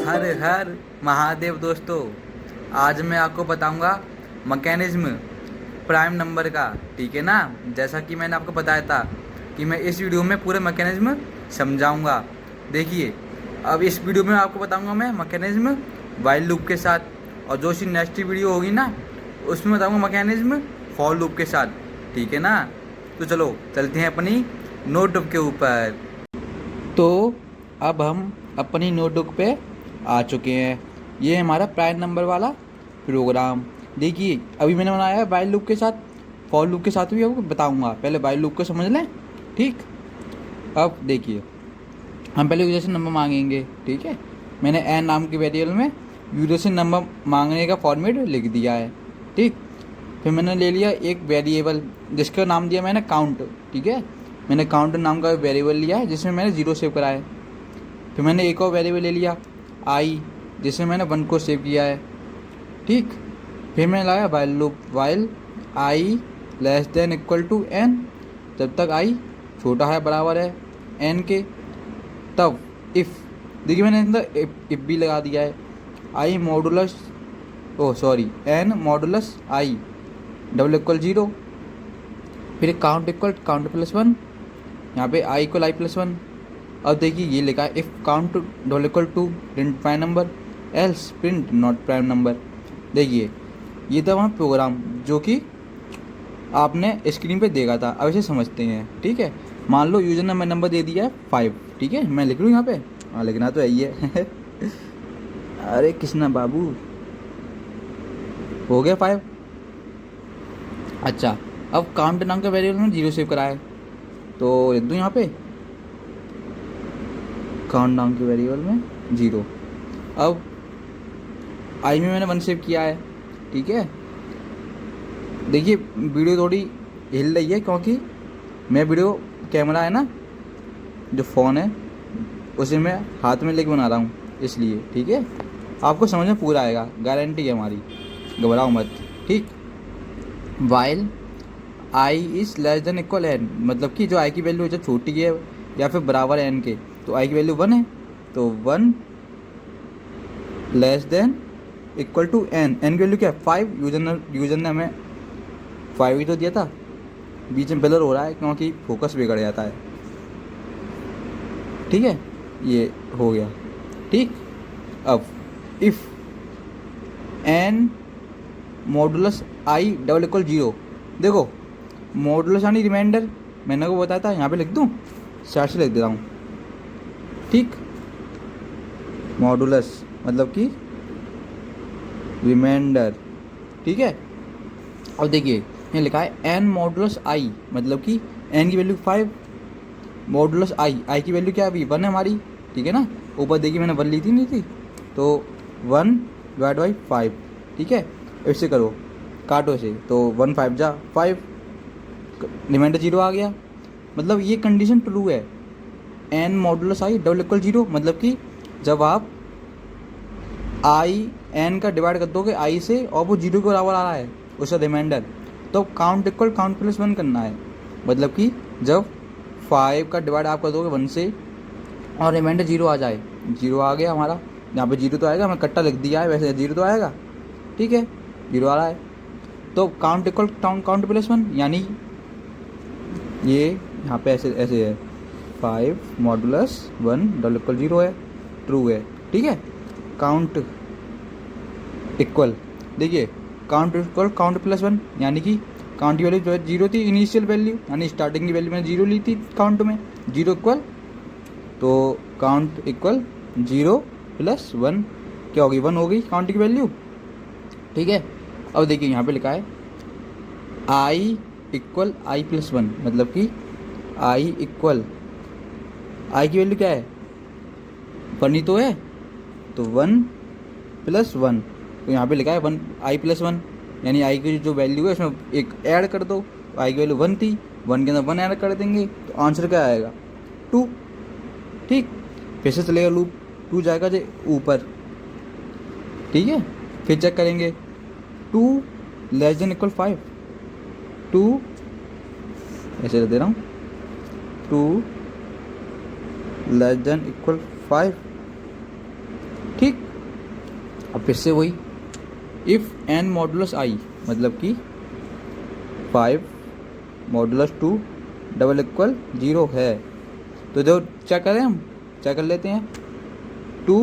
हर हर महादेव दोस्तों। आज मैं आपको बताऊंगा मैकेनिज्म प्राइम नंबर का। ठीक है ना। जैसा कि मैंने आपको बताया था कि मैं इस वीडियो में पूरा मैकेनिज्म समझाऊंगा। देखिए, अब इस वीडियो में आपको बताऊंगा मैं मैकेनिज्म वाइल लूप के साथ, और जो सी नेक्स्ट वीडियो होगी ना उसमें बताऊंगा मैकेनिज्म फॉर लूप के साथ। ठीक है ना। तो चलो चलते हैं अपनी नोटबुक के ऊपर। तो अब हम अपनी नोटबुक पे आ चुके हैं। ये हमारा प्राइम नंबर वाला प्रोग्राम। देखिए, अभी मैंने बनाया है वाइल लूप के साथ, फॉर लूप के साथ भी आपको बताऊंगा। पहले वाइल लूप को समझ लें। ठीक। अब देखिए, हम पहले यूजर से नंबर मांगेंगे। ठीक है। मैंने एन नाम के वेरिएबल में यूजर से नंबर मांगने का फॉर्मेट लिख दिया है। ठीक। फिर मैंने ले लिया एक वेरिएबल जिसका नाम दिया मैंने काउंट। ठीक है। मैंने काउंट नाम का वेरिएबल लिया है जिसमें मैंने 0 सेव करा है। फिर मैंने एक और वेरिएबल ले लिया आई, जिसमें मैंने 1 को सेव किया है। ठीक। फिर मैंने लाया while loop, while I less than equal to N, जब तक आई छोटा है बराबर है एन के, तब इफ़। देखिए, मैंने अंदर इफ भी लगा दिया है। I modulus, oh sorry, N modulus I double equal 0। फिर काउंट इक्वल काउंट प्लस 1, यहाँ पे आई इक्वल आई प्लस 1। अब देखिए, ये लिखा है if count double equal to print prime number else print not prime number. देखिए, ये था वहाँ प्रोग्राम जो कि आपने स्क्रीन पे देखा था। अब इसे समझते हैं। ठीक है। मान लो यूजर ने मैं नंबर दे दिया है 5। ठीक है, मैं लिख लूँ यहाँ पे। हाँ, लिखना तो यही है। अरे कृष्णा बाबू, हो गया 5। अच्छा, अब काउंट नाम का वेरिएबल में 0 सेव करा है, तो लिख दूँ यहाँ पे काउंट नाम के वेरिएबल में 0। अब आई में मैंने 1 सेव किया है। ठीक है। देखिए, वीडियो थोड़ी हिल रही है क्योंकि मैं वीडियो कैमरा है ना, जो फ़ोन है उसे मैं हाथ में लेके बना रहा हूँ, इसलिए। ठीक है। आपको समझ में पूरा आएगा, गारंटी है हमारी, घबराओ मत। ठीक। While I is less than equal N, मतलब कि जो आई की वैल्यू जब छोटी है या फिर बराबर है एन के, तो आई की वैल्यू 1 है, तो 1 less than equal to N. N की वैल्यू क्या है? 5। यूजर ने हमें 5 ही तो दिया था। बीच में ब्लर हो रहा है क्योंकि फोकस बिगड़ जाता है। ठीक है, ये हो गया। ठीक। अब if N modulus I double equal 0। देखो, मॉडुलस यानी रिमाइंडर, मैंने को बताया था, यहाँ पे लिख दूँ, साइड से लिख देता हूँ। ठीक। मॉडुलस मतलब कि रिमाइंडर। ठीक है। अब देखिए, यहाँ लिखा है एन मॉडुलस आई, मतलब कि एन की वैल्यू 5, मॉडुलस आई, आई की वैल्यू क्या है अभी 1 है हमारी। ठीक है ना। ऊपर देखिए मैंने 1 ली थी, नहीं थी, तो 1 डिवाइड बाई 5। ठीक है। इससे करो, काटो इसे, तो 1 5 जा 5, रिमाइंडर 0 आ गया। मतलब ये कंडीशन ट्रू है। N modulus I double equal 0, मतलब कि जब आप आई एन का डिवाइड कर दोगे आई से और वो 0 के बराबर आ रहा है उसका रिमाइंडर, तो काउंट इक्वल काउंट प्लस 1 करना है। मतलब कि जब 5 का डिवाइड आप कर दोगे 1 से और रिमाइंडर 0 आ जाए, 0 आ गया हमारा, यहाँ पे 0 तो आएगा, मैं कट्टा लिख दिया है, वैसे 0 तो आएगा। ठीक है, 0 आ रहा है, तो काउंट इक्वल काउंट प्लस 1, यानी ये यहाँ पे ऐसे ऐसे है, 5 मॉडुलस 1 डबल इक्वल 0 है, ट्रू है। ठीक है। काउंट इक्वल, देखिए, काउंट इक्वल काउंट प्लस 1, यानी कि काउंट की वैल्यू जो है 0 थी, इनिशियल वैल्यू यानी स्टार्टिंग की वैल्यू मैंने 0 ली थी काउंट में, 0 इक्वल, तो काउंट इक्वल 0 प्लस 1 क्या होगी, 1 हो गई काउंट की वैल्यू। ठीक है। अब देखिए, यहाँ पे लिखा है आई इक्वल आई प्लस 1, मतलब कि आई इक्वल, आई की वैल्यू क्या है 1 ही तो है, तो 1 प्लस 1, तो यहाँ पे लिखा है 1 आई प्लस 1, यानी आई की जो वैल्यू है उसमें एक ऐड कर दो, तो आई की वैल्यू 1 थी, 1 के अंदर 1 ऐड कर देंगे, तो आंसर क्या आएगा 2। ठीक। फिर से चलेगा लूप, 2 जाएगा जो ऊपर। ठीक है। फिर चेक करेंगे, 2 लेस देन इक्वल 5, 2 ऐसे दे रहा हूँ, 2 लेस देन इक्वल 5। ठीक। अब फिर से वही, इफ़ एन मॉडुलस आई मतलब कि 5 मॉडुलस 2 डबल इक्वल 0 है, तो जो चेक करें, हम चेक कर लेते हैं। 2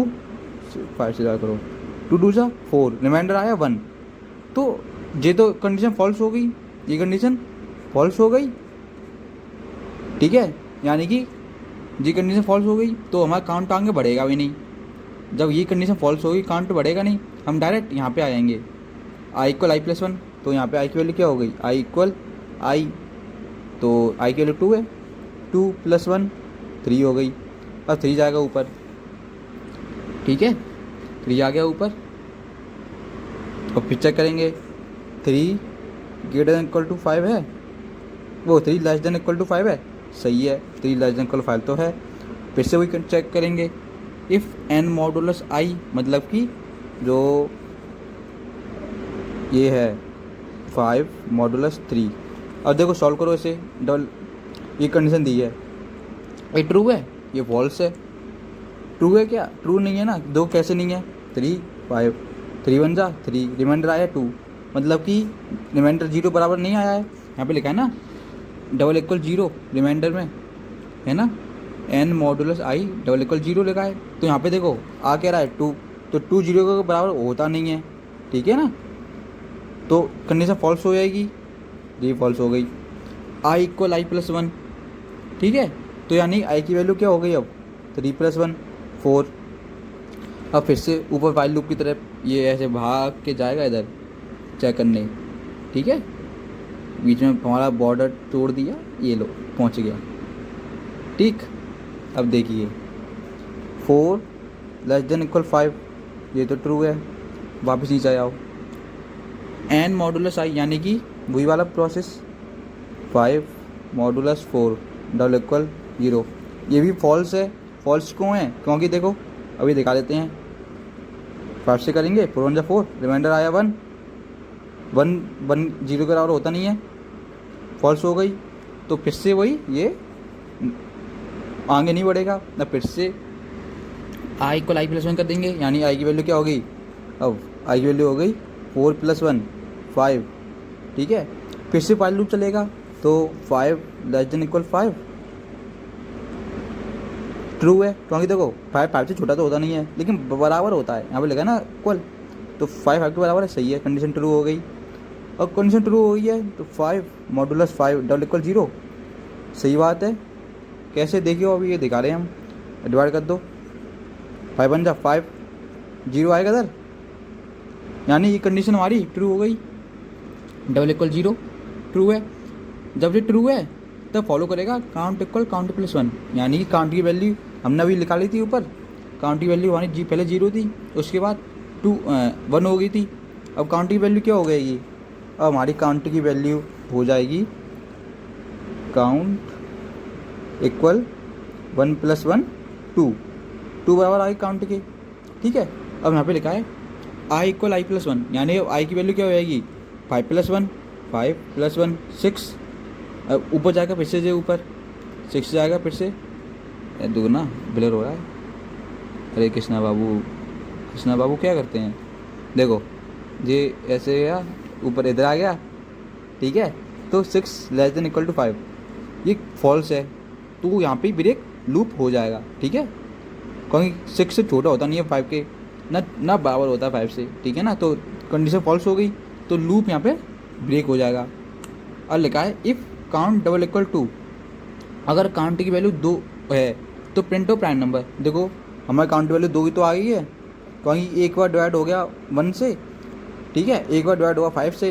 5 से ज़्यादा करो, 2 2 सा 4, रिमाइंडर आया 1, तो ये तो कंडीशन फॉल्स हो गई, ये कंडीशन फॉल्स हो गई, ठीक है। यानी कि ये कंडीशन फॉल्स हो गई तो हमारा काउंट आगे बढ़ेगा भी नहीं। जब ये कंडीशन फॉल्स होगी काउंट बढ़ेगा नहीं, हम डायरेक्ट यहाँ पे आ जाएंगे आई इक्वल आई प्लस 1, तो यहाँ पे आई की वैल्यू क्या हो गई, आई इक्वल आई, तो आई की वैल्यू 2 है, 2 + 1 3 हो गई। अब 3 जाएगा ऊपर, ठीक है, 3 आ गया ऊपर। और फिर चेक करेंगे 3 > 5 है, वो 3 < 5 है, सही है, 3 < 5 तो है। फिर से वही चेक करेंगे, इफ़ एन मॉडुलस आई मतलब कि जो ये है 5 मॉडुलस 3। अब देखो सॉल्व करो इसे, डबल, ये कंडीशन दी है, ये ट्रू है, ये फॉल्स है। ट्रू है क्या, ट्रू नहीं है ना, दो कैसे नहीं है, 3 5, 3 1 जा 3, रिमाइंडर आया 2, मतलब कि रिमाइंडर 0 बराबर नहीं आया है, यहाँ पे लिखा है ना डबल इक्वल 0 रिमाइंडर में, है ना, N modulus I double equal 0 लिखा है, तो यहाँ पे देखो आ क्या रहा है 2, तो 2 0 के बराबर होता नहीं है, ठीक है ना, तो कंडीशन फॉल्स हो जाएगी, ये फॉल्स हो गई। आई इक्वल आई प्लस 1, ठीक है, तो यानी आई की वैल्यू क्या हो गई अब 3 + 1 4। अब फिर से ऊपर वाइल लूप की तरफ ये ऐसे भाग के जाएगा इधर चेक करने, ठीक है, बीच में हमारा बॉर्डर तोड़ दिया, ये लो पहुंच गया, ठीक। अब देखिए 4 < 5, ये तो ट्रू है, वापस नीचे आओ, एन मॉडुलस आई यानी कि वही वाला प्रोसेस 5 मॉडुलस 4 डबल इक्वल 0, ये भी फॉल्स है। फॉल्स क्यों है, क्योंकि देखो अभी दिखा देते हैं, 5 से करेंगे 4 1 जा 4, रिमाइंडर आया 1 1 1 0 के बराबर होता नहीं है, फॉल्स हो गई, तो फिर से वही ये आगे नहीं बढ़ेगा ना। फिर से आई इक्वल आई प्लस 1 कर देंगे, यानी आई की वैल्यू क्या हो गई, अब आई की वैल्यू हो गई 4 + 1 5, ठीक है। फिर से वाइल लूप चलेगा, तो 5 < 5 ट्रू है, क्योंकि देखो 5 5 से छोटा तो होता नहीं है, लेकिन बराबर होता है, यहाँ पे लिखा है ना इक्वल, तो 5 5 के बराबर है, सही है, कंडीशन ट्रू हो गई। और कंडीशन ट्रू हो गई है तो 5 मॉडुलस 5 डबल इक्वल 0, सही बात है। कैसे देखियो, अभी ये दिखा रहे हैं हम, डिवाइड कर दो, 5 1 जा 5, 0 आएगा इधर, यानी ये कंडीशन हमारी ट्रू हो गई, डबल इक्वल 0 ट्रू है। जब ये ट्रू है तब फॉलो करेगा काउंट इक्वल काउंट प्लस 1, यानी कि काउंट की वैल्यू हमने अभी निकाली थी ऊपर, काउंट की वैल्यू हमारी पहले 0 थी, उसके बाद 1 हो गई थी, अब काउंट की वैल्यू क्या हो गई, अब हमारी काउंट की वैल्यू हो जाएगी काउंट इक्वल 1 + 1 2, 2 बराबर आई काउंट के, ठीक है। अब यहाँ पे लिखा है आई इक्वल आई प्लस 1, यानी अब आई की वैल्यू क्या हो जाएगी 5 + 1 5 + 1 6, अब ऊपर जाएगा फिर से ऊपर 6 जाएगा फिर से, दुगना ब्लर हो रहा है, अरे कृष्णा बाबू क्या करते हैं, देखो ये ऐसे गया ऊपर इधर आ गया, ठीक है, तो 6 < 5 ये फॉल्स है, तो यहाँ पे ब्रेक लूप हो जाएगा, ठीक है, क्योंकि 6 से छोटा होता नहीं है 5 के, ना बराबर होता है 5 से, ठीक है ना, तो कंडीशन फॉल्स हो गई, तो लूप यहाँ पे ब्रेक हो जाएगा। और लिखा है इफ़ काउंट डबल इक्वल 2, अगर काउंट की वैल्यू 2 है तो प्रिंट हो प्राइम नंबर। देखो हमारे काउंट की वैल्यू 2 ही तो आ गई है, क्योंकि एक बार डिवाइड हो गया 1 से, ठीक है, एक बार डिवाइड होगा 5 से,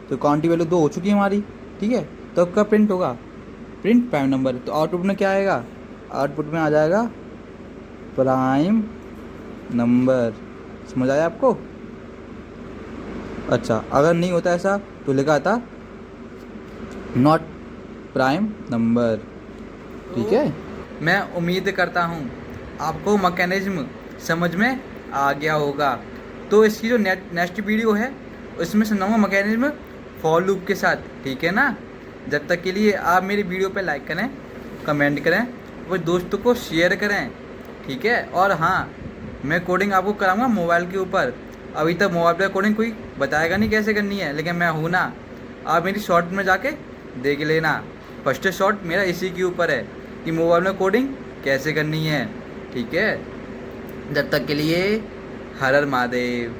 तो काउंट की वैल्यू 2 हो चुकी है हमारी, ठीक है, तो अब क्या प्रिंट होगा, प्रिंट प्राइम नंबर, तो आउटपुट में क्या आएगा, आउटपुट में आ जाएगा प्राइम नंबर। समझ आया आपको? अच्छा, अगर नहीं होता ऐसा तो लिखा था नॉट प्राइम नंबर, ठीक है। मैं उम्मीद करता हूँ आपको मैकेनिज्म समझ में आ गया होगा, तो इसकी जो नेक्स्ट वीडियो है उसमें समझाऊंगा मैकेनिज्म फॉर लूप के साथ, ठीक है ना। जब तक के लिए आप मेरी वीडियो पे लाइक करें, कमेंट करें, वो दोस्तों को शेयर करें, ठीक है। और हाँ, मैं कोडिंग आपको कराऊंगा मोबाइल के ऊपर, अभी तक मोबाइल पे कोडिंग कोई बताएगा नहीं कैसे करनी है, लेकिन मैं हूँ ना। आप मेरी शॉर्ट में जाके देख लेना, फर्स्ट शॉर्ट मेरा इसी के ऊपर है कि मोबाइल में कोडिंग कैसे करनी है। ठीक है, जब तक के लिए हर हर महादेव।